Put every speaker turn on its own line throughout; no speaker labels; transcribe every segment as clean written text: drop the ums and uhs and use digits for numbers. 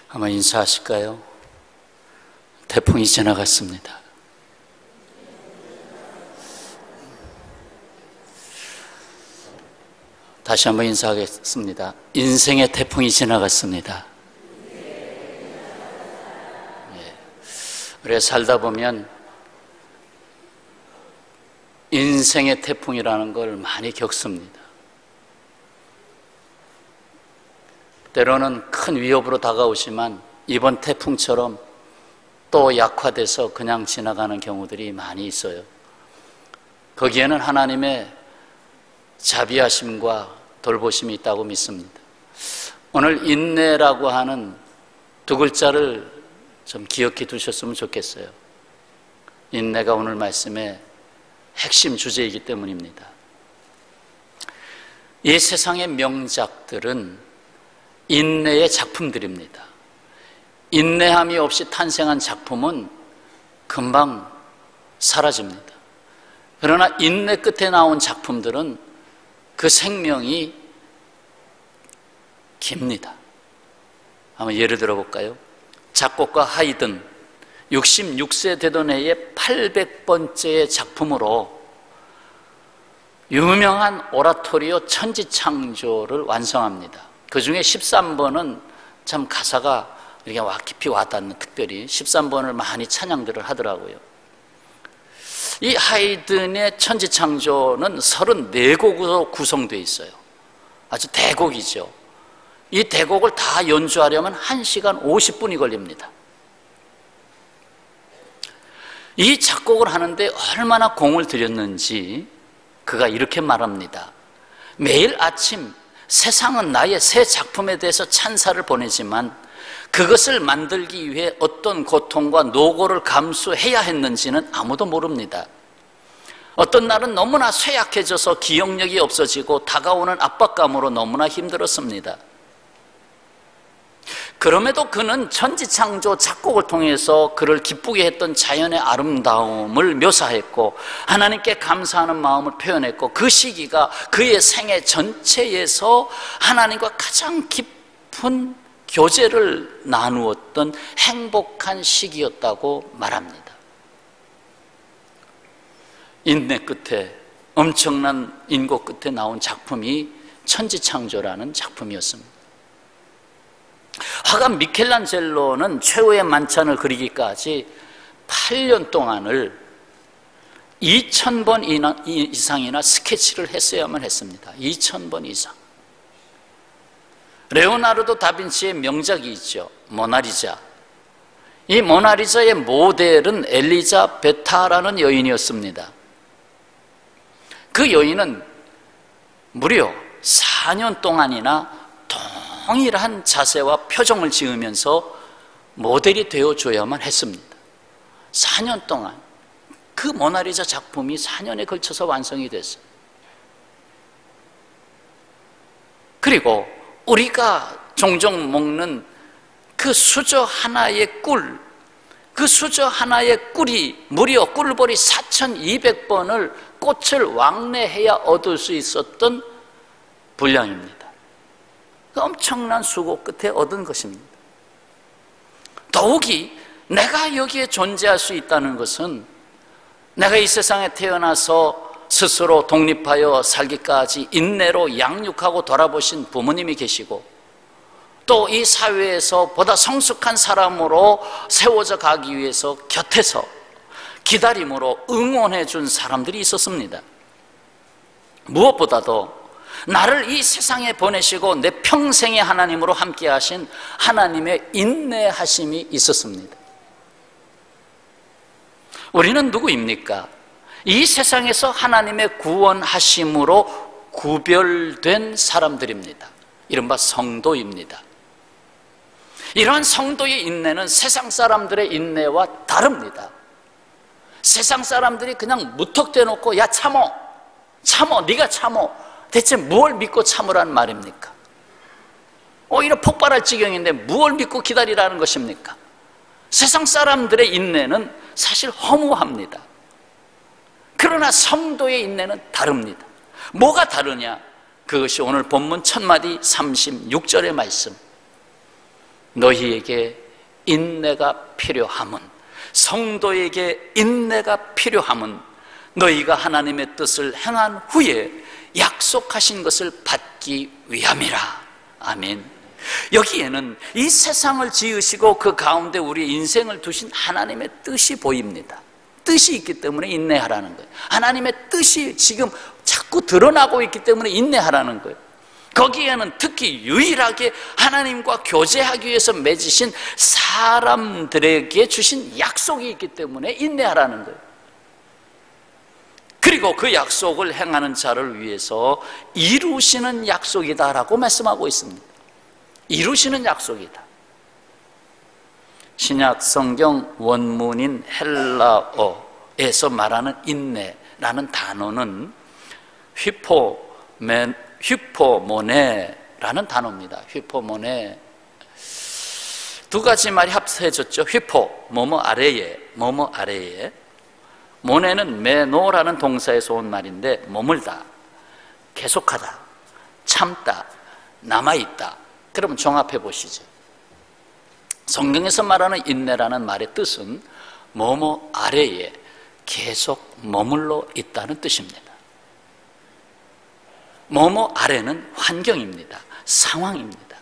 아마 인사하실까요? 태풍이 지나갔습니다. 다시 한번 인사하겠습니다. 인생의 태풍이 지나갔습니다. 우리가 살다 보면 인생의 태풍이라는 걸 많이 겪습니다. 때로는 큰 위협으로 다가오지만 이번 태풍처럼 또 약화돼서 그냥 지나가는 경우들이 많이 있어요. 거기에는 하나님의 자비하심과 돌보심이 있다고 믿습니다. 오늘 인내라고 하는 두 글자를 좀 기억해 두셨으면 좋겠어요. 인내가 오늘 말씀의 핵심 주제이기 때문입니다. 이 세상의 명작들은 인내의 작품들입니다. 인내함이 없이 탄생한 작품은 금방 사라집니다. 그러나 인내 끝에 나온 작품들은 그 생명이 깁니다. 한번 예를 들어볼까요? 작곡가 하이든 66세 되던 해에 800번째의 작품으로 유명한 오라토리오 천지창조를 완성합니다. 그 중에 13번은 참 가사가 이렇게 깊이 와닿는, 특별히 13번을 많이 찬양들을 하더라고요. 이 하이든의 천지창조는 34곡으로 구성되어 있어요. 아주 대곡이죠. 이 대곡을 다 연주하려면 1시간 50분이 걸립니다. 이 작곡을 하는데 얼마나 공을 들였는지 그가 이렇게 말합니다. 매일 아침 세상은 나의 새 작품에 대해서 찬사를 보내지만 그것을 만들기 위해 어떤 고통과 노고를 감수해야 했는지는 아무도 모릅니다. 어떤 날은 너무나 쇠약해져서 기억력이 없어지고 다가오는 압박감으로 너무나 힘들었습니다. 그럼에도 그는 천지창조 작곡을 통해서 그를 기쁘게 했던 자연의 아름다움을 묘사했고 하나님께 감사하는 마음을 표현했고 그 시기가 그의 생애 전체에서 하나님과 가장 깊은 교제를 나누었던 행복한 시기였다고 말합니다. 인내 끝에, 엄청난 인고 끝에 나온 작품이 천지창조라는 작품이었습니다. 화가 미켈란젤로는 최후의 만찬을 그리기까지 8년 동안을 2000번 이상이나 스케치를 했어야만 했습니다. 2000번 이상. 레오나르도 다빈치의 명작이 있죠. 모나리자. 이 모나리자의 모델은 엘리자베타라는 여인이었습니다. 그 여인은 무려 4년 동안이나 동일한 자세와 표정을 지으면서 모델이 되어줘야만 했습니다. 4년 동안. 그 모나리자 작품이 4년에 걸쳐서 완성이 됐어요. 그리고 우리가 종종 먹는 그 수저 하나의 꿀, 그 수저 하나의 꿀이 무려 꿀벌이 4200번을 꽃을 왕래해야 얻을 수 있었던 분량입니다. 그 엄청난 수고 끝에 얻은 것입니다. 더욱이 내가 여기에 존재할 수 있다는 것은 내가 이 세상에 태어나서 스스로 독립하여 살기까지 인내로 양육하고 돌아보신 부모님이 계시고 또 이 사회에서 보다 성숙한 사람으로 세워져 가기 위해서 곁에서 기다림으로 응원해 준 사람들이 있었습니다. 무엇보다도 나를 이 세상에 보내시고 내 평생의 하나님으로 함께 하신 하나님의 인내하심이 있었습니다. 우리는 누구입니까? 이 세상에서 하나님의 구원하심으로 구별된 사람들입니다. 이른바 성도입니다. 이러한 성도의 인내는 세상 사람들의 인내와 다릅니다. 세상 사람들이 그냥 무턱대놓고 야 참어, 네가 참어. 대체 무엇을 믿고 참으라는 말입니까? 오히려 폭발할 지경인데 무엇을 믿고 기다리라는 것입니까? 세상 사람들의 인내는 사실 허무합니다. 그러나 성도의 인내는 다릅니다. 뭐가 다르냐? 그것이 오늘 본문 1000마디 36절의 말씀. 너희에게 인내가 필요함은, 성도에게 인내가 필요함은 너희가 하나님의 뜻을 행한 후에 약속하신 것을 받기 위함이라. 아멘. 여기에는 이 세상을 지으시고 그 가운데 우리의 인생을 두신 하나님의 뜻이 보입니다. 뜻이 있기 때문에 인내하라는 거예요. 하나님의 뜻이 지금 자꾸 드러나고 있기 때문에 인내하라는 거예요. 거기에는 특히 유일하게 하나님과 교제하기 위해서 맺으신 사람들에게 주신 약속이 있기 때문에 인내하라는 거예요. 그리고 그 약속을 행하는 자를 위해서 이루시는 약속이다라고 말씀하고 있습니다. 이루시는 약속이다. 신약 성경 원문인 헬라어에서 말하는 인내라는 단어는 휘포모네라는 단어입니다. 휘포모네. 두 가지 말이 합해졌죠. 휘포, 뭐뭐 아래에, 뭐뭐 아래에. 모네는 메노라는 동사에서 온 말인데 머물다, 계속하다, 참다, 남아있다. 그러면 종합해 보시죠. 성경에서 말하는 인내라는 말의 뜻은 뭐뭐 아래에 계속 머물러 있다는 뜻입니다. 뭐뭐 아래는 환경입니다. 상황입니다.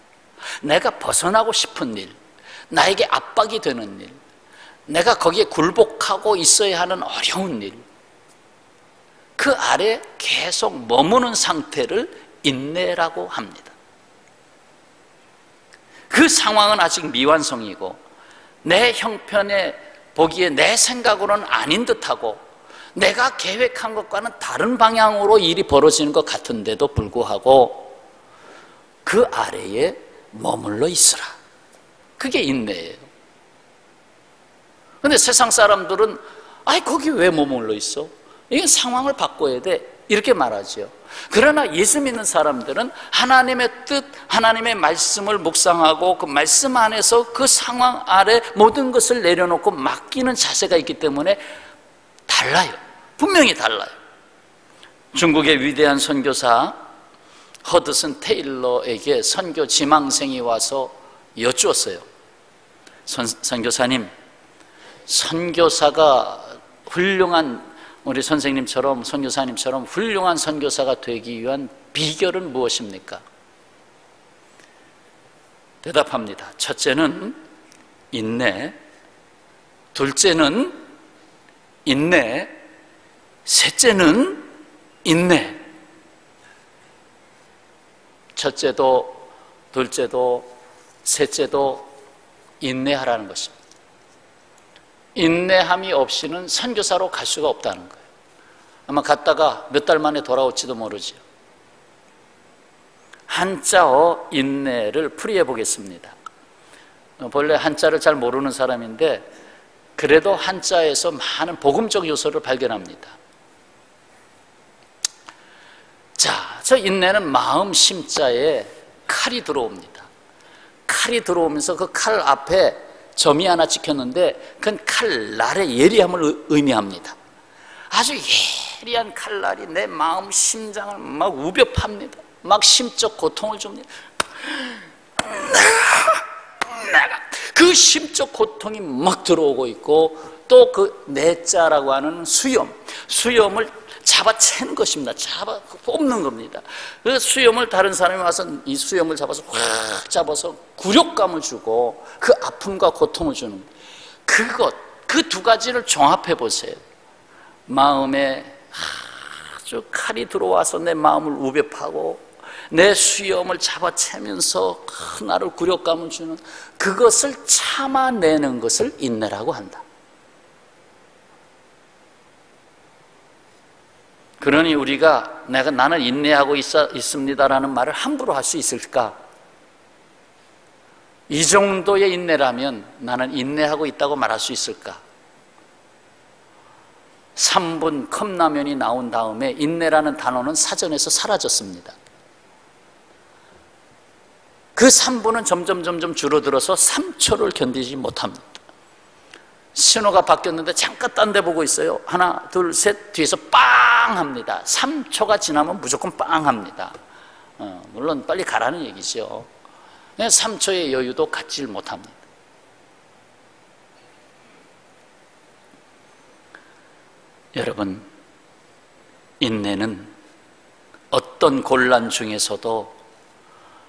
내가 벗어나고 싶은 일, 나에게 압박이 되는 일, 내가 거기에 굴복하고 있어야 하는 어려운 일, 그 아래 계속 머무는 상태를 인내라고 합니다. 그 상황은 아직 미완성이고 내 형편에 보기에 내 생각으로는 아닌 듯하고 내가 계획한 것과는 다른 방향으로 일이 벌어지는 것 같은데도 불구하고 그 아래에 머물러 있으라. 그게 인내예요. 그런데 세상 사람들은 거기 왜 머물러 있어? 이게 상황을 바꿔야 돼. 이렇게 말하죠. 그러나 예수 믿는 사람들은 하나님의 뜻, 하나님의 말씀을 묵상하고 그 말씀 안에서 그 상황 아래 모든 것을 내려놓고 맡기는 자세가 있기 때문에 달라요. 분명히 달라요. 중국의 위대한 선교사 허드슨 테일러에게 선교 지망생이 와서 여쭈었어요. 선교사님, 선교사가 훌륭한 우리 선생님처럼 선교사님처럼 훌륭한 선교사가 되기 위한 비결은 무엇입니까? 대답합니다. 첫째는 인내, 둘째는 인내, 셋째는 인내. 첫째도 둘째도 셋째도 인내하라는 것입니다. 인내함이 없이는 선교사로 갈 수가 없다는 거예요. 아마 갔다가 몇 달 만에 돌아올지도 모르죠. 한자어 인내를 풀이해 보겠습니다. 본래 한자를 잘 모르는 사람인데 그래도 한자에서 많은 복음적 요소를 발견합니다. 자, 저 인내는 마음 심자에 칼이 들어옵니다. 칼이 들어오면서 그 칼 앞에 점이 하나 찍혔는데 그건 칼날의 예리함을 의미합니다. 아주 예리한 칼날이 내 마음 심장을 막 우벼 팝니다. 막 심적 고통을 줍니다. 그 심적 고통이 막 들어오고 있고 또 그 내자라고 하는 수염을 잡아채는 것입니다. 잡아 뽑는 겁니다. 그 수염을 다른 사람이 와서 이 수염을 잡아서 확 잡아서 굴욕감을 주고 그 아픔과 고통을 주는 그 두 가지를 종합해 보세요. 마음에 아주 칼이 들어와서 내 마음을 우벼 파고 내 수염을 잡아채면서 나를 굴욕감을 주는 그것을 참아내는 것을 인내라고 한다. 그러니 우리가 나는 인내하고 있습니다라는 말을 함부로 할 수 있을까? 이 정도의 인내라면 나는 인내하고 있다고 말할 수 있을까? 3분 컵라면이 나온 다음에 인내라는 단어는 사전에서 사라졌습니다. 그 3분은 점점 줄어들어서 3초를 견디지 못합니다. 신호가 바뀌었는데 잠깐 딴 데 보고 있어요. 하나, 둘, 셋, 뒤에서 빵 합니다. 3초가 지나면 무조건 빵 합니다. 물론 빨리 가라는 얘기죠. 3초의 여유도 갖질 못합니다. 여러분, 인내는 어떤 곤란 중에서도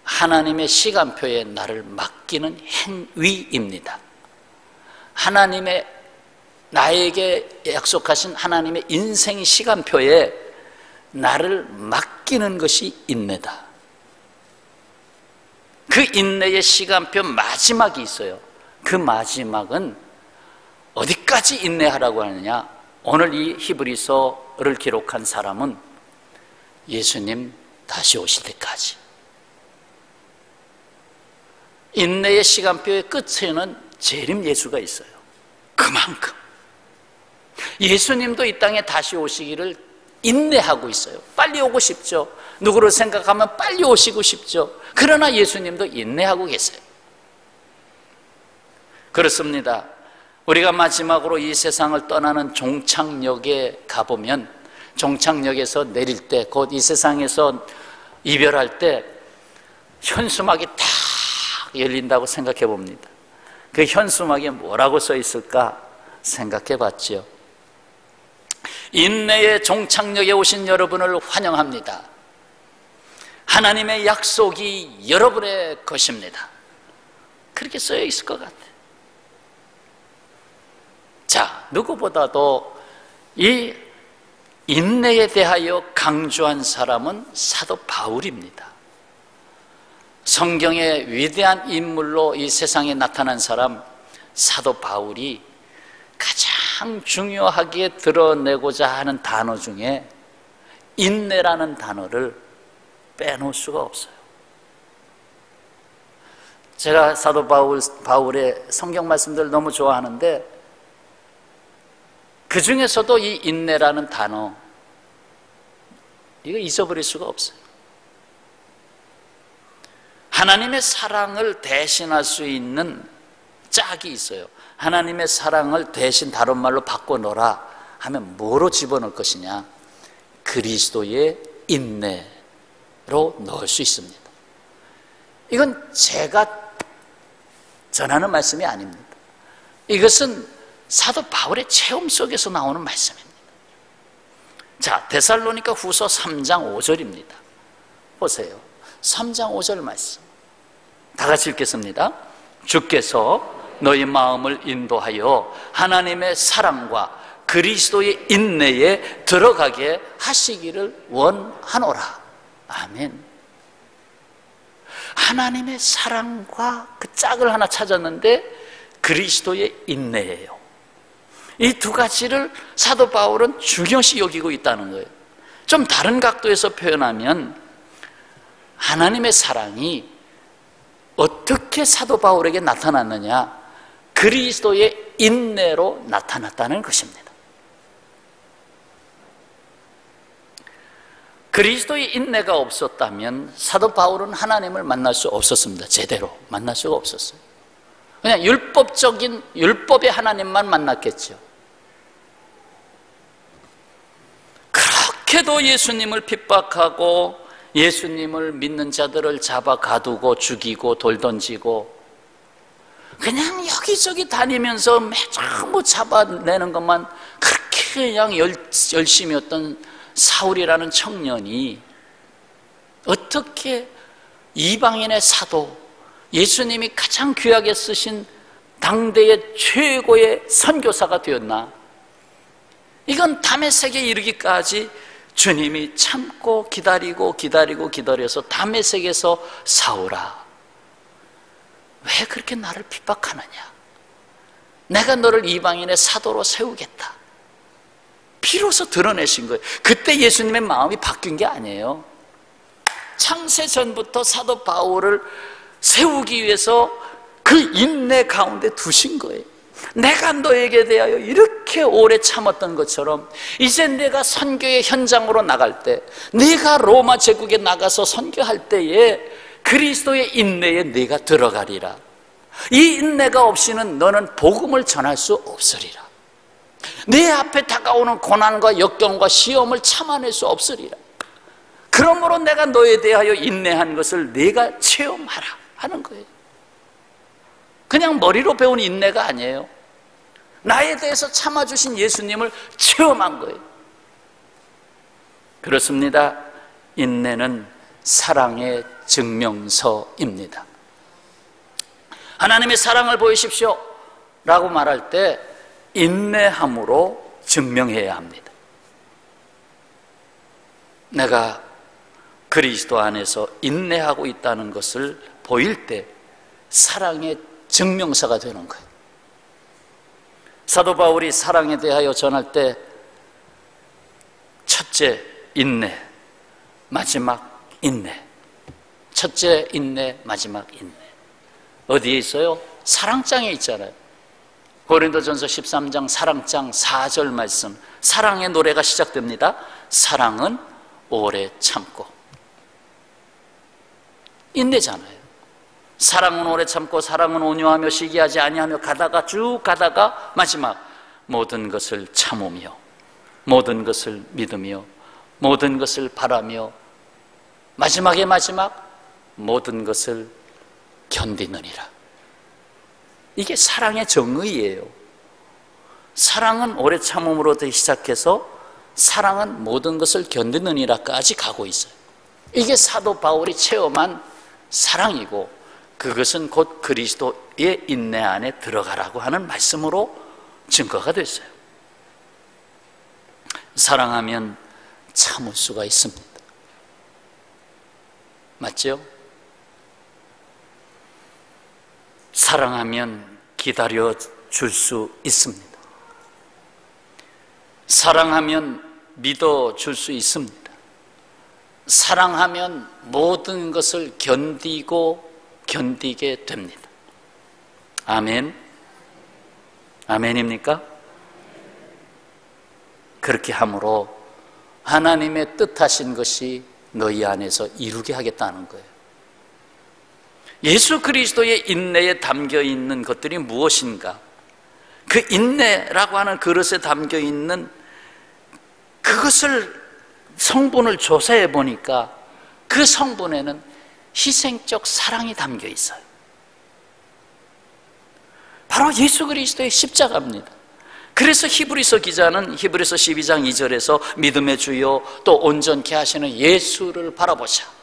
하나님의 시간표에 나를 맡기는 행위입니다. 하나님의 나에게 약속하신 하나님의 인생 시간표에 나를 맡기는 것이 인내다. 그 인내의 시간표 마지막이 있어요. 그 마지막은 어디까지 인내하라고 하느냐? 오늘 이 히브리서를 기록한 사람은 예수님 다시 오실 때까지. 인내의 시간표의 끝에는 재림 예수가 있어요. 그만큼 예수님도 이 땅에 다시 오시기를 인내하고 있어요. 빨리 오고 싶죠. 누구를 생각하면 빨리 오시고 싶죠. 그러나 예수님도 인내하고 계세요. 그렇습니다. 우리가 마지막으로 이 세상을 떠나는 종착역에 가보면 종착역에서 내릴 때, 곧 이 세상에서 이별할 때 현수막이 탁 열린다고 생각해 봅니다. 그 현수막에 뭐라고 써 있을까 생각해 봤죠. 인내의 종착역에 오신 여러분을 환영합니다. 하나님의 약속이 여러분의 것입니다. 그렇게 쓰여 있을 것 같아요. 자, 누구보다도 이 인내에 대하여 강조한 사람은 사도 바울입니다. 성경의 위대한 인물로 이 세상에 나타난 사람 사도 바울이 가장 중요하게 드러내고자 하는 단어 중에 인내라는 단어를 빼놓을 수가 없어요. 제가 사도 바울의 성경 말씀들을 너무 좋아하는데 그 중에서도 이 인내라는 단어, 이거 잊어버릴 수가 없어요. 하나님의 사랑을 대신할 수 있는 짝이 있어요. 하나님의 사랑을 대신 다른 말로 바꿔놓으라 하면 뭐로 집어넣을 것이냐? 그리스도의 인내로 넣을 수 있습니다. 이건 제가 전하는 말씀이 아닙니다. 이것은 사도 바울의 체험 속에서 나오는 말씀입니다. 자, 데살로니가 후서 3장 5절입니다. 보세요. 3장 5절 말씀. 다 같이 읽겠습니다. 주께서 너희 마음을 인도하여 하나님의 사랑과 그리스도의 인내에 들어가게 하시기를 원하노라. 아멘. 하나님의 사랑과 그 짝을 하나 찾았는데 그리스도의 인내예요. 이 두 가지를 사도 바울은 중요시 여기고 있다는 거예요. 좀 다른 각도에서 표현하면 하나님의 사랑이 어떻게 사도 바울에게 나타났느냐? 그리스도의 인내로 나타났다는 것입니다. 그리스도의 인내가 없었다면 사도 바울은 하나님을 만날 수 없었습니다. 제대로 만날 수가 없었어요. 그냥 율법적인 율법의 하나님만 만났겠죠. 그렇게도 예수님을 핍박하고 예수님을 믿는 자들을 잡아 가두고 죽이고 돌 던지고 그냥 여기저기 다니면서 매장 뭐 잡아내는 것만 그렇게 그냥 열심히 했던 사울이라는 청년이 어떻게 이방인의 사도, 예수님이 가장 귀하게 쓰신 당대의 최고의 선교사가 되었나? 이건 다메섹에 이르기까지 주님이 참고 기다려서 다메섹에서 사울아, 왜 그렇게 나를 핍박하느냐? 내가 너를 이방인의 사도로 세우겠다. 비로소 드러내신 거예요. 그때 예수님의 마음이 바뀐 게 아니에요. 창세 전부터 사도 바울을 세우기 위해서 그 인내 가운데 두신 거예요. 내가 너에게 대하여 이렇게 오래 참았던 것처럼 이제 내가 선교의 현장으로 나갈 때, 네가 로마 제국에 나가서 선교할 때에 그리스도의 인내에 네가 들어가리라. 이 인내가 없이는 너는 복음을 전할 수 없으리라. 네 앞에 다가오는 고난과 역경과 시험을 참아낼 수 없으리라. 그러므로 내가 너에 대하여 인내한 것을 네가 체험하라 하는 거예요. 그냥 머리로 배운 인내가 아니에요. 나에 대해서 참아주신 예수님을 체험한 거예요. 그렇습니다. 인내는 사랑의 증명서입니다. 하나님의 사랑을 보이십시오 라고 말할 때 인내함으로 증명해야 합니다. 내가 그리스도 안에서 인내하고 있다는 것을 보일 때 사랑의 증명서가 되는 거예요. 사도 바울이 사랑에 대하여 전할 때 첫째 인내, 마지막 인내. 첫째 인내, 마지막 인내. 어디에 있어요? 사랑장에 있잖아요. 고린도전서 13장 사랑장 4절 말씀, 사랑의 노래가 시작됩니다. 사랑은 오래 참고. 인내잖아요. 사랑은 오래 참고 사랑은 온유하며 시기하지 아니하며 가다가 쭉 가다가 마지막 모든 것을 참으며 모든 것을 믿으며 모든 것을 바라며 마지막의 마지막 모든 것을 견디느니라. 이게 사랑의 정의예요. 사랑은 오래 참음으로부터 시작해서 사랑은 모든 것을 견디느니라까지 가고 있어요. 이게 사도 바울이 체험한 사랑이고 그것은 곧 그리스도의 인내 안에 들어가라고 하는 말씀으로 증거가 됐어요. 사랑하면 참을 수가 있습니다. 맞죠? 사랑하면 기다려 줄 수 있습니다. 사랑하면 믿어 줄 수 있습니다. 사랑하면 모든 것을 견디게 됩니다. 아멘. 아멘입니까? 그렇게 함으로 하나님의 뜻하신 것이 너희 안에서 이루게 하겠다는 거예요. 예수 그리스도의 인내에 담겨 있는 것들이 무엇인가? 그 인내라고 하는 그릇에 담겨 있는 그것을 성분을 조사해 보니까 그 성분에는 희생적 사랑이 담겨 있어요. 바로 예수 그리스도의 십자가입니다. 그래서 히브리서 기자는 히브리서 12장 2절에서 믿음의 주요 또 온전케 하시는 예수를 바라보자.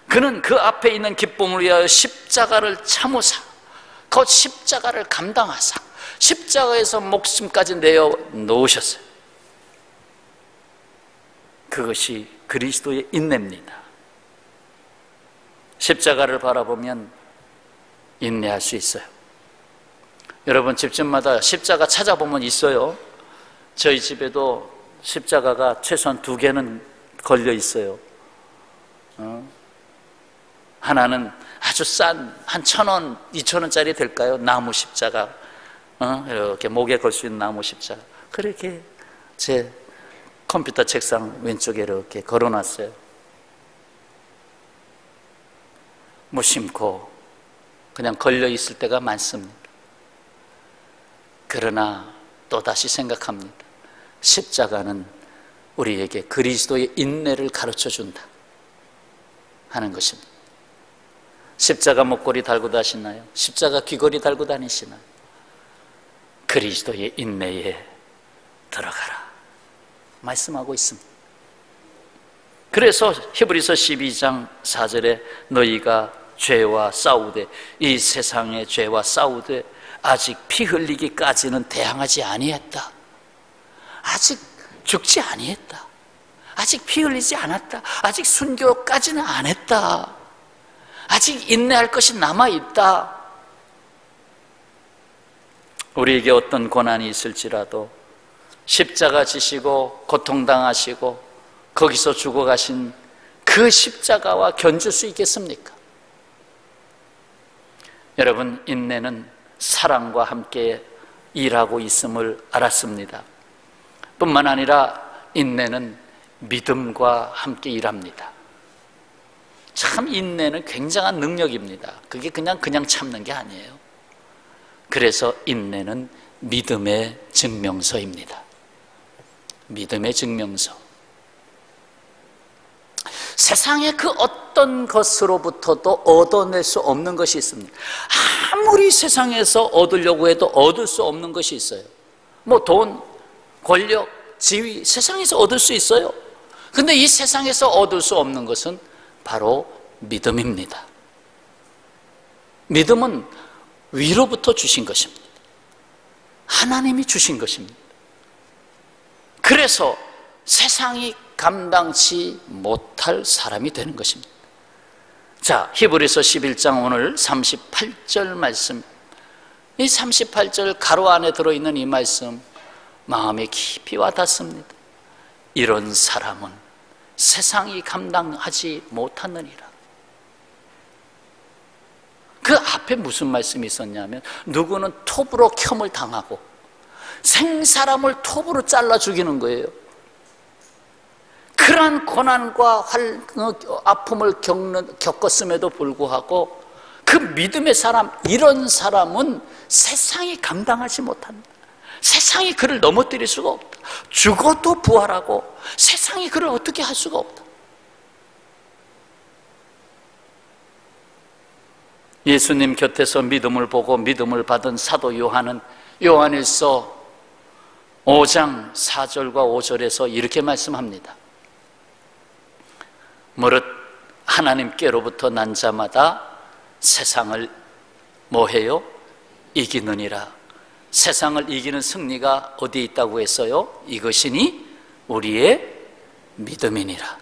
그는 그 앞에 있는 기쁨을 위하여 십자가를 참으사 곧 십자가를 감당하사 십자가에서 목숨까지 내어 놓으셨어요. 그것이 그리스도의 인내입니다. 십자가를 바라보면 인내할 수 있어요. 여러분 집집마다 십자가 찾아보면 있어요. 저희 집에도 십자가가 최소한 2개는 걸려 있어요. 하나는 아주 싼 한 1,000원, 2,000원짜리 될까요? 나무 십자가, 이렇게 목에 걸 수 있는 나무 십자가. 그렇게 제 컴퓨터 책상 왼쪽에 이렇게 걸어놨어요. 무심코 그냥 걸려 있을 때가 많습니다. 그러나 또다시 생각합니다. 십자가는 우리에게 그리스도의 인내를 가르쳐 준다 하는 것입니다. 십자가 목걸이 달고 다니시나요? 십자가 귀걸이 달고 다니시나요? 그리스도의 인내에 들어가라 말씀하고 있습니다. 그래서 히브리서 12장 4절에 너희가 죄와 싸우되 이 세상의 죄와 싸우되 아직 피 흘리기까지는 대항하지 아니했다. 아직 죽지 아니했다. 아직 피 흘리지 않았다. 아직 순교까지는 안 했다. 아직 인내할 것이 남아있다. 우리에게 어떤 고난이 있을지라도 십자가 지시고 고통당하시고 거기서 죽어가신 그 십자가와 견줄 수 있겠습니까? 여러분, 인내는 사랑과 함께 일하고 있음을 알았습니다. 뿐만 아니라 인내는 믿음과 함께 일합니다. 참 인내는 굉장한 능력입니다. 그게 그냥 참는 게 아니에요. 그래서 인내는 믿음의 증명서입니다. 믿음의 증명서. 세상에 그 어떤 것으로부터도 얻어낼 수 없는 것이 있습니다. 아무리 세상에서 얻으려고 해도 얻을 수 없는 것이 있어요. 뭐 돈, 권력, 지위, 세상에서 얻을 수 있어요. 근데 이 세상에서 얻을 수 없는 것은 바로 믿음입니다. 믿음은 위로부터 주신 것입니다. 하나님이 주신 것입니다. 그래서 세상이 감당치 못할 사람이 되는 것입니다. 자, 히브리서 11장 오늘 38절 말씀, 이 38절 가로 안에 들어있는 이 말씀 마음에 깊이 와닿습니다. 이런 사람은 세상이 감당하지 못하느니라. 그 앞에 무슨 말씀이 있었냐면, 누구는 톱으로 켬을 당하고 생사람을 톱으로 잘라 죽이는 거예요. 그러한 고난과 아픔을 겪었음에도 불구하고 그 믿음의 사람, 이런 사람은 세상이 감당하지 못한다. 세상이 그를 넘어뜨릴 수가 없다. 죽어도 부활하고 세상이 그를 어떻게 할 수가 없다. 예수님 곁에서 믿음을 보고 믿음을 받은 사도 요한은 요한일서 5장 4절과 5절에서 이렇게 말씀합니다. 무릇 하나님께로부터 난 자마다 세상을 뭐해요? 이기느니라. 세상을 이기는 승리가 어디에 있다고 했어요? 이것이니 우리의 믿음이니라.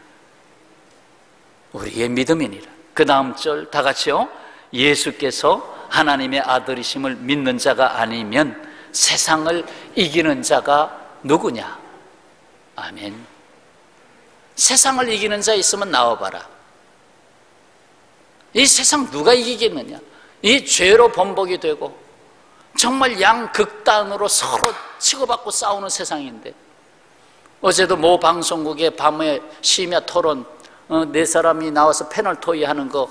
우리의 믿음이니라. 그 다음 절 다 같이요. 예수께서 하나님의 아들이심을 믿는 자가 아니면 세상을 이기는 자가 누구냐? 아멘. 세상을 이기는 자 있으면 나와봐라. 이 세상 누가 이기겠느냐? 이 죄로 번복이 되고 정말 양극단으로 서로 치고받고 싸우는 세상인데, 어제도 모 방송국에 밤에 심야 토론, 네 사람이 나와서 패널 토의하는 거,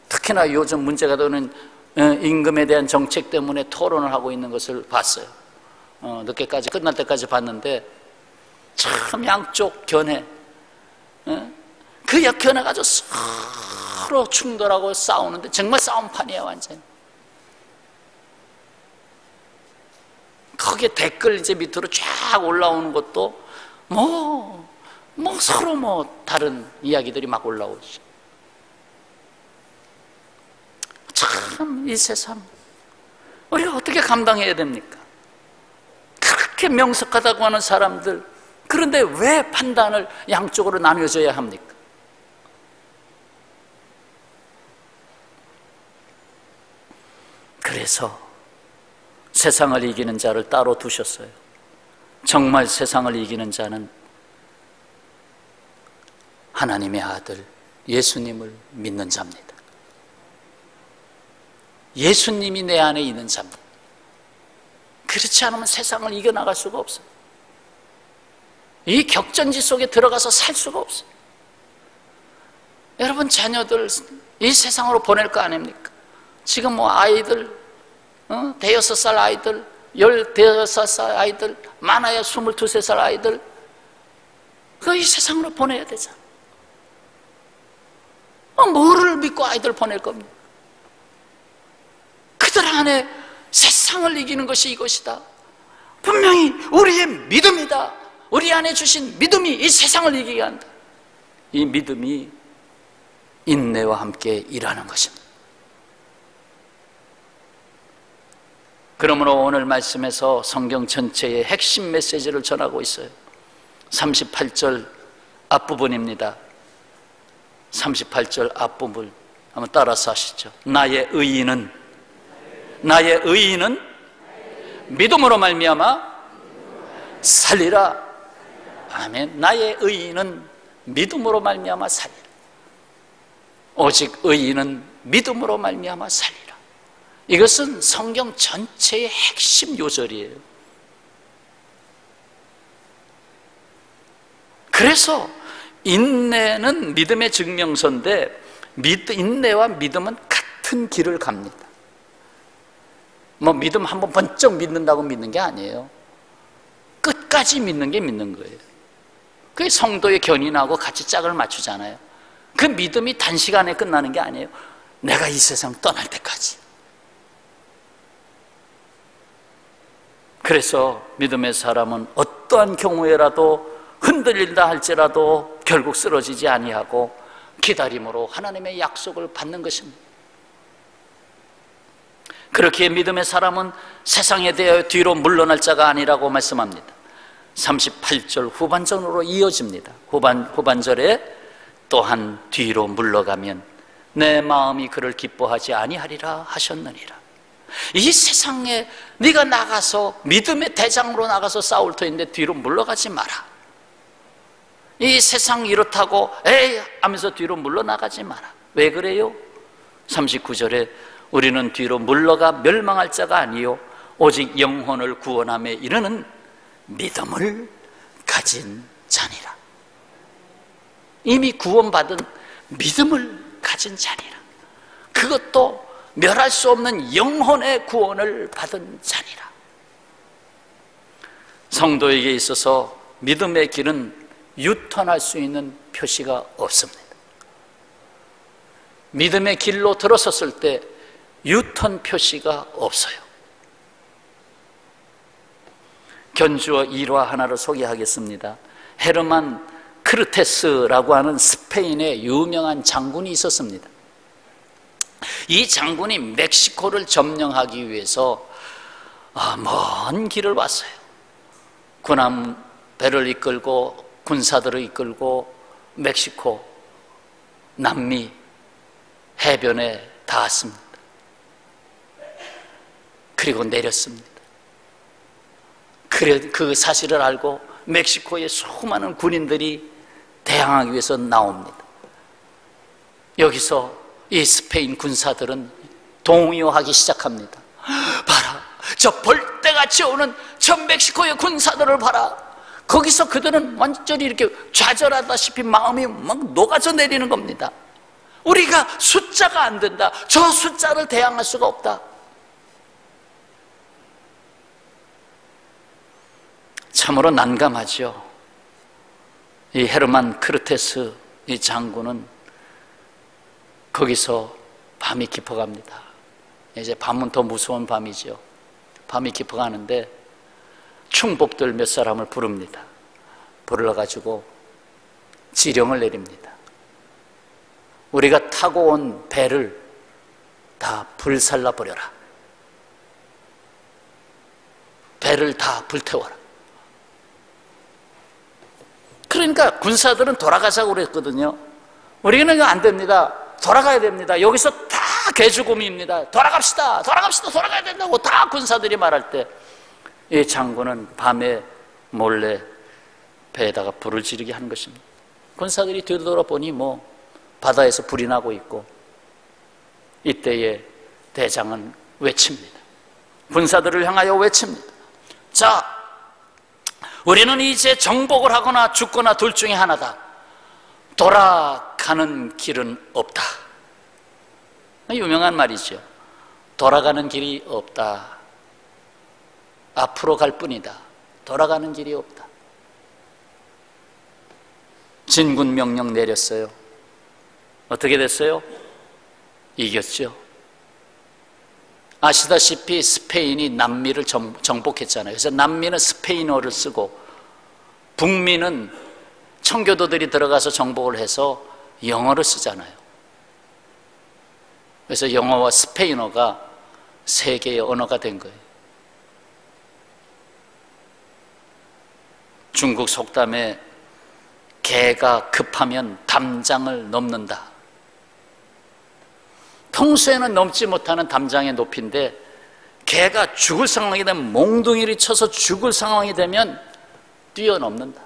특히나 요즘 문제가 되는 임금에 대한 정책 때문에 토론을 하고 있는 것을 봤어요. 늦게까지, 끝날 때까지 봤는데 참 양쪽 견해, 그 견해 가지고 서로 충돌하고 싸우는데 정말 싸움판이에요, 완전. 거기에 댓글 이제 밑으로 쫙 올라오는 것도 서로 다른 이야기들이 막 올라오죠. 참, 이 세상 우리가 어떻게 감당해야 됩니까? 그렇게 명석하다고 하는 사람들, 그런데 왜 판단을 양쪽으로 나뉘어져야 합니까? 그래서 세상을 이기는 자를 따로 두셨어요. 정말 세상을 이기는 자는 하나님의 아들 예수님을 믿는 자입니다. 예수님이 내 안에 있는 자입니다. 그렇지 않으면 세상을 이겨나갈 수가 없어요. 이 격전지 속에 들어가서 살 수가 없어요. 여러분 자녀들 이 세상으로 보낼 거 아닙니까? 지금 아이들, 대여섯 살 아이들, 15살 아이들, 많아야 22살 아이들, 이 세상으로 보내야 되잖아. 뭐를 믿고 아이들 보낼 겁니까? 그들 안에 세상을 이기는 것이 이것이다. 분명히 우리의 믿음이다. 우리 안에 주신 믿음이 이 세상을 이기게 한다. 이 믿음이 인내와 함께 일하는 것입니다. 그러므로 오늘 말씀에서 성경 전체의 핵심 메시지를 전하고 있어요. 38절 앞부분입니다. 38절 앞부분 한번 따라서 하시죠. 나의 의인은 믿음으로 말미암아 살리라. 아멘. 나의 의인은 믿음으로 말미암아 살리라. 오직 의인은 믿음으로 말미암아 살리라. 이것은 성경 전체의 핵심 요절이에요. 그래서 인내는 믿음의 증명서인데, 인내와 믿음은 같은 길을 갑니다. 믿음 한번 번쩍 믿는다고 믿는 게 아니에요. 끝까지 믿는 게 믿는 거예요. 그게 성도의 견인하고 같이 짝을 맞추잖아요. 그 믿음이 단시간에 끝나는 게 아니에요. 내가 이 세상 떠날 때까지. 그래서 믿음의 사람은 어떠한 경우에라도 흔들린다 할지라도 결국 쓰러지지 아니하고 기다림으로 하나님의 약속을 받는 것입니다. 그렇기에 믿음의 사람은 세상에 대하여 뒤로 물러날 자가 아니라고 말씀합니다. 38절 후반전으로 이어집니다. 후반절에 또한 뒤로 물러가면 내 마음이 그를 기뻐하지 아니하리라 하셨느니라. 이 세상에 네가 나가서 믿음의 대장으로 나가서 싸울 터인데 뒤로 물러가지 마라. 이 세상 이렇다고 에이 하면서 뒤로 물러나가지 마라. 왜 그래요? 39절에 우리는 뒤로 물러가 멸망할 자가 아니요 오직 영혼을 구원함에 이르는 믿음을 가진 자니라. 이미 구원받은 믿음을 가진 자니라. 그것도 멸할 수 없는 영혼의 구원을 받은 자니라. 성도에게 있어서 믿음의 길은 유턴할 수 있는 표시가 없습니다. 믿음의 길로 들어섰을 때 유턴 표시가 없어요. 견주어 일화 하나를 소개하겠습니다. 헤르만 크르테스라고 하는 스페인의 유명한 장군이 있었습니다. 이 장군이 멕시코를 점령하기 위해서 먼 길을 왔어요. 군함 배를 이끌고 군사들을 이끌고 멕시코 남미 해변에 닿았습니다. 그리고 내렸습니다. 그 사실을 알고 멕시코의 수많은 군인들이 대항하기 위해서 나옵니다. 여기서 이 스페인 군사들은 동요하기 시작합니다. 봐라, 저 벌떼같이 오는 저 멕시코의 군사들을 봐라. 거기서 그들은 완전히 이렇게 좌절하다시피 마음이 막 녹아져 내리는 겁니다. 우리가 숫자가 안 된다. 저 숫자를 대항할 수가 없다. 참으로 난감하죠. 이 헤르만 크르테스 이 장군은 거기서 밤이 깊어갑니다. 이제 밤은 더 무서운 밤이죠. 밤이 깊어가는데 충복들 몇 사람을 부릅니다. 불러가지고 지령을 내립니다. 우리가 타고 온 배를 다 불살라 버려라. 배를 다 불태워라. 그러니까 군사들은 돌아가자고 그랬거든요. 우리는 안 됩니다. 돌아가야 됩니다. 여기서 다 개죽음입니다. 돌아갑시다. 돌아가야 된다고 다 군사들이 말할 때 이 장군은 밤에 몰래 배에다가 불을 지르게 한 것입니다. 군사들이 뒤돌아보니 바다에서 불이 나고 있고, 이때에 대장은 외칩니다. 군사들을 향하여 외칩니다. 자, 우리는 이제 정복을 하거나 죽거나 둘 중에 하나다. 돌아가는 길은 없다. 유명한 말이죠. 돌아가는 길이 없다. 앞으로 갈 뿐이다. 돌아가는 길이 없다. 진군 명령 내렸어요. 어떻게 됐어요? 이겼죠. 아시다시피 스페인이 남미를 정복했잖아요. 그래서 남미는 스페인어를 쓰고 북미는 청교도들이 들어가서 정복을 해서 영어를 쓰잖아요. 그래서 영어와 스페인어가 세계의 언어가 된 거예요. 중국 속담에 개가 급하면 담장을 넘는다. 평소에는 넘지 못하는 담장의 높이인데 개가 죽을 상황이 되면, 몽둥이를 쳐서 죽을 상황이 되면 뛰어넘는다.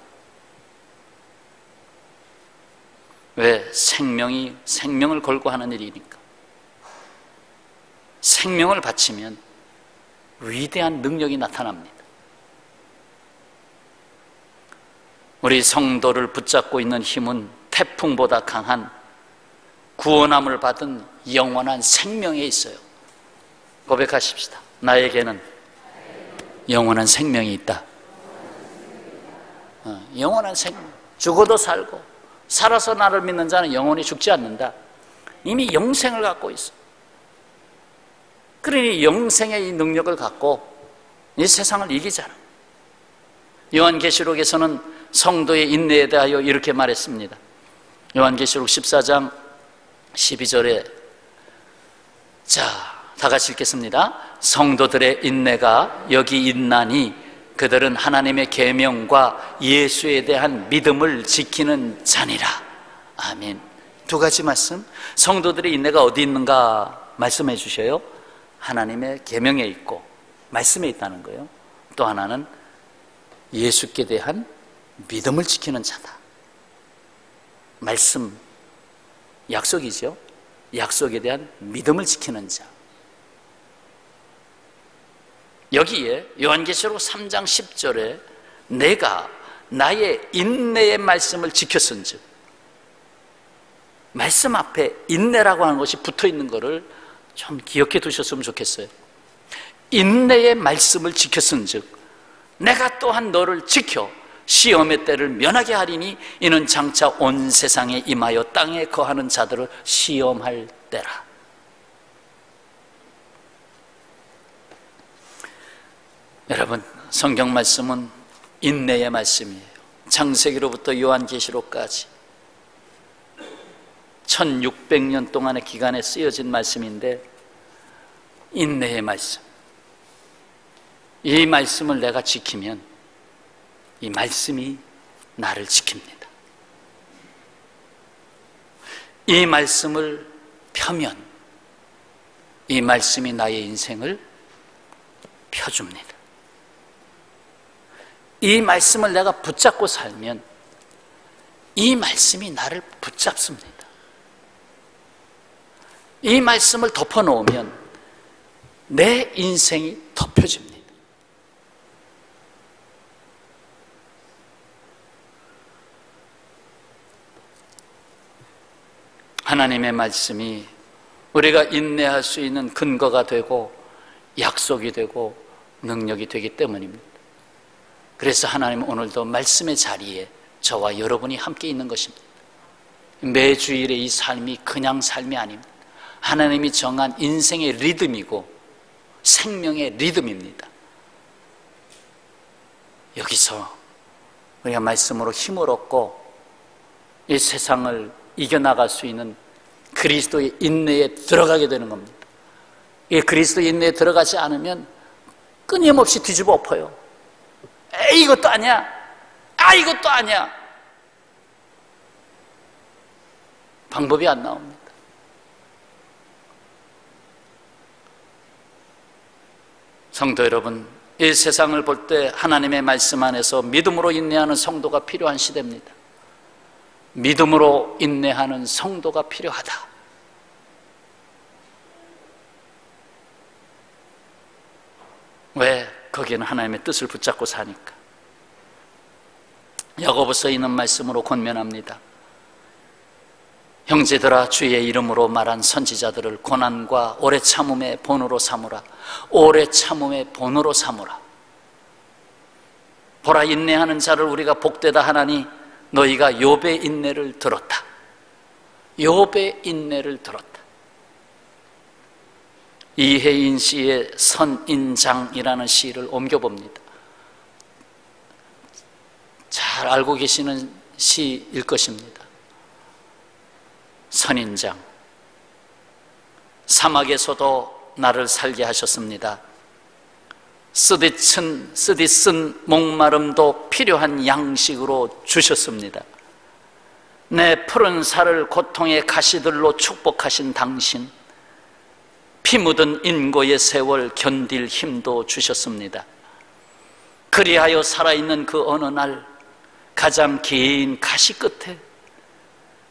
왜? 생명을 걸고 하는 일이니까. 생명을 바치면 위대한 능력이 나타납니다. 우리 성도를 붙잡고 있는 힘은 태풍보다 강한 구원함을 받은 영원한 생명에 있어요. 고백하십시다. 나에게는 영원한 생명이 있다. 영원한 생명. 죽어도 살고 살아서 나를 믿는 자는 영원히 죽지 않는다. 이미 영생을 갖고 있어. 그러니 영생의 이 능력을 갖고 이 세상을 이기잖아. 요한계시록에서는 성도의 인내에 대하여 이렇게 말했습니다. 요한계시록 14장 12절에 자, 다 같이 읽겠습니다. 성도들의 인내가 여기 있나니 그들은 하나님의 계명과 예수에 대한 믿음을 지키는 자니라. 아멘. 두 가지 말씀. 성도들의 인내가 어디 있는가 말씀해 주셔요. 하나님의 계명에 있고 말씀에 있다는 거예요. 또 하나는 예수께 대한 믿음을 지키는 자다. 말씀, 약속이죠. 약속에 대한 믿음을 지키는 자. 여기에 요한계시록 3장 10절에 내가 나의 인내의 말씀을 지켰은즉, 말씀 앞에 인내라고 하는 것이 붙어 있는 것을 좀 기억해 두셨으면 좋겠어요. 인내의 말씀을 지켰은즉 내가 또한 너를 지켜 시험의 때를 면하게 하리니 이는 장차 온 세상에 임하여 땅에 거하는 자들을 시험할 때라. 여러분, 성경 말씀은 인내의 말씀이에요. 창세기로부터 요한계시록까지 1600년 동안의 기간에 쓰여진 말씀인데, 인내의 말씀, 이 말씀을 내가 지키면 이 말씀이 나를 지킵니다. 이 말씀을 펴면 이 말씀이 나의 인생을 펴줍니다. 이 말씀을 내가 붙잡고 살면 이 말씀이 나를 붙잡습니다. 이 말씀을 덮어놓으면 내 인생이 덮여집니다. 하나님의 말씀이 우리가 인내할 수 있는 근거가 되고 약속이 되고 능력이 되기 때문입니다. 그래서 하나님은 오늘도 말씀의 자리에 저와 여러분이 함께 있는 것입니다. 매주일의 이 삶이 그냥 삶이 아닙니다. 하나님이 정한 인생의 리듬이고 생명의 리듬입니다. 여기서 우리가 말씀으로 힘을 얻고 이 세상을 이겨나갈 수 있는 그리스도의 인내에 들어가게 되는 겁니다. 이 그리스도의 인내에 들어가지 않으면 끊임없이 뒤집어 엎어요. 에이, 이것도 아니야. 아, 이것도 아니야. 방법이 안 나옵니다. 성도 여러분, 이 세상을 볼 때 하나님의 말씀 안에서 믿음으로 인내하는 성도가 필요한 시대입니다. 믿음으로 인내하는 성도가 필요하다. 왜? 거기에는 하나님의 뜻을 붙잡고 사니까. 야고보서에 있는 말씀으로 권면합니다. 형제들아, 주의 이름으로 말한 선지자들을 고난과 오래 참음의 본으로 삼으라. 오래 참음의 본으로 삼으라. 보라, 인내하는 자를 우리가 복되다 하나니 너희가 욥의 인내를 들었다. 욥의 인내를 들었다. 이혜인 씨의 선인장이라는 시를 옮겨봅니다. 잘 알고 계시는 시일 것입니다. 선인장, 사막에서도 나를 살게 하셨습니다. 쓰디쓴 목마름도 필요한 양식으로 주셨습니다. 내 푸른 살을 고통의 가시들로 축복하신 당신, 피 묻은 인고의 세월 견딜 힘도 주셨습니다. 그리하여 살아있는 그 어느 날 가장 긴 가시 끝에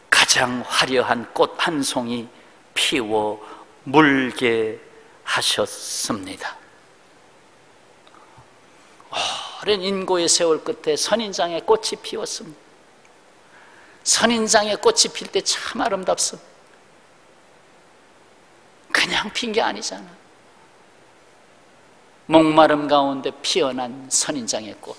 가장 화려한 꽃 한 송이 피워 물게 하셨습니다. 오랜 인고의 세월 끝에 선인장의 꽃이 피었습니다. 선인장의 꽃이 필 때 참 아름답습니다. 그냥 핀 게 아니잖아. 목마름 가운데 피어난 선인장의 꽃.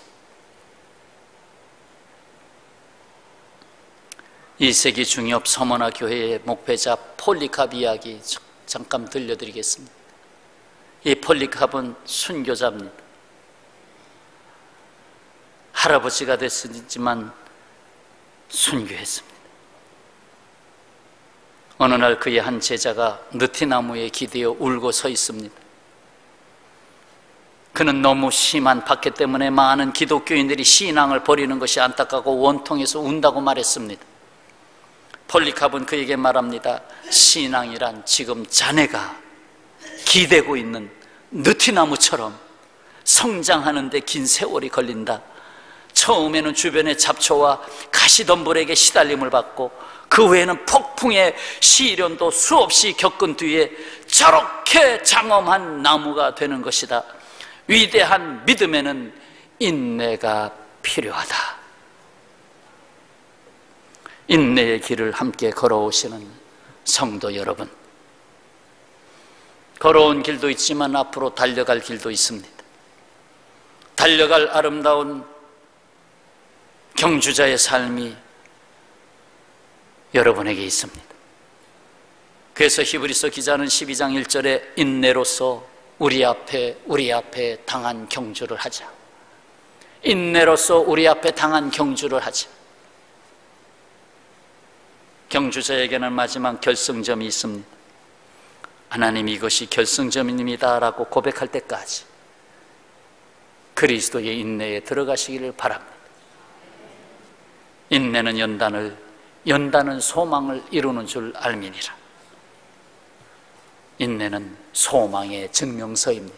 2세기 중엽 서머나 교회의 목회자 폴리캅 이야기 잠깐 들려드리겠습니다. 이 폴리캅은 순교자입니다. 할아버지가 됐지만 순교했습니다. 어느 날 그의 한 제자가 느티나무에 기대어 울고 서 있습니다. 그는 너무 심한 박해 때문에 많은 기독교인들이 신앙을 버리는 것이 안타깝고 원통해서 운다고 말했습니다. 폴리캅은 그에게 말합니다. 신앙이란 지금 자네가 기대고 있는 느티나무처럼 성장하는 데 긴 세월이 걸린다. 처음에는 주변의 잡초와 가시덤불에게 시달림을 받고 그 외에는 폭풍의 시련도 수없이 겪은 뒤에 저렇게 장엄한 나무가 되는 것이다. 위대한 믿음에는 인내가 필요하다. 인내의 길을 함께 걸어오시는 성도 여러분, 걸어온 길도 있지만 앞으로 달려갈 길도 있습니다. 달려갈 아름다운 경주자의 삶이 여러분에게 있습니다. 그래서 히브리서 기자는 12장 1절에 인내로서 우리 앞에 당한 경주를 하자. 인내로서 우리 앞에 당한 경주를 하자. 경주자에게는 마지막 결승점이 있습니다. 하나님, 이것이 결승점입니다 라고 고백할 때까지 그리스도의 인내에 들어가시기를 바랍니다. 인내는 연단은 소망을 이루는 줄 알미니라. 인내는 소망의 증명서입니다.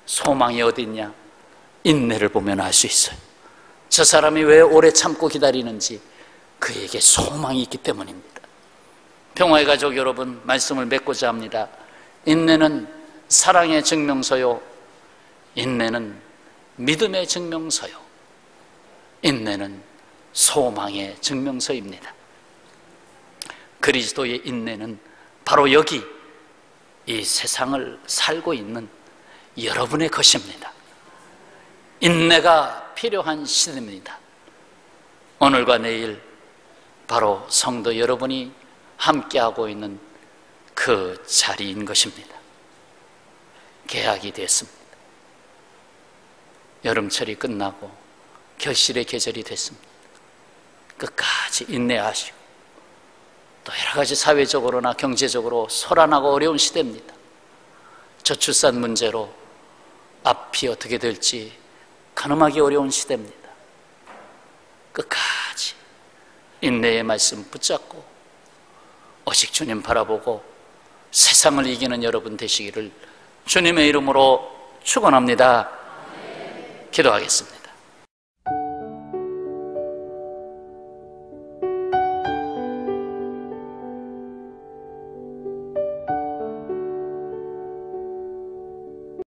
소망이 어디 있냐? 인내를 보면 알 수 있어요. 저 사람이 왜 오래 참고 기다리는지 그에게 소망이 있기 때문입니다. 평화의 가족 여러분, 말씀을 맺고자 합니다. 인내는 사랑의 증명서요, 인내는 믿음의 증명서요, 인내는 소망의 증명서입니다. 그리스도의 인내는 바로 여기 이 세상을 살고 있는 여러분의 것입니다. 인내가 필요한 시대입니다. 오늘과 내일 바로 성도 여러분이 함께하고 있는 그 자리인 것입니다. 개학이 됐습니다. 여름철이 끝나고 결실의 계절이 됐습니다. 끝까지 인내하시고, 또 여러 가지 사회적으로나 경제적으로 소란하고 어려운 시대입니다. 저출산 문제로 앞이 어떻게 될지 가늠하기 어려운 시대입니다. 끝까지 인내의 말씀 붙잡고 오직 주님 바라보고 세상을 이기는 여러분 되시기를 주님의 이름으로 축원합니다. 기도하겠습니다.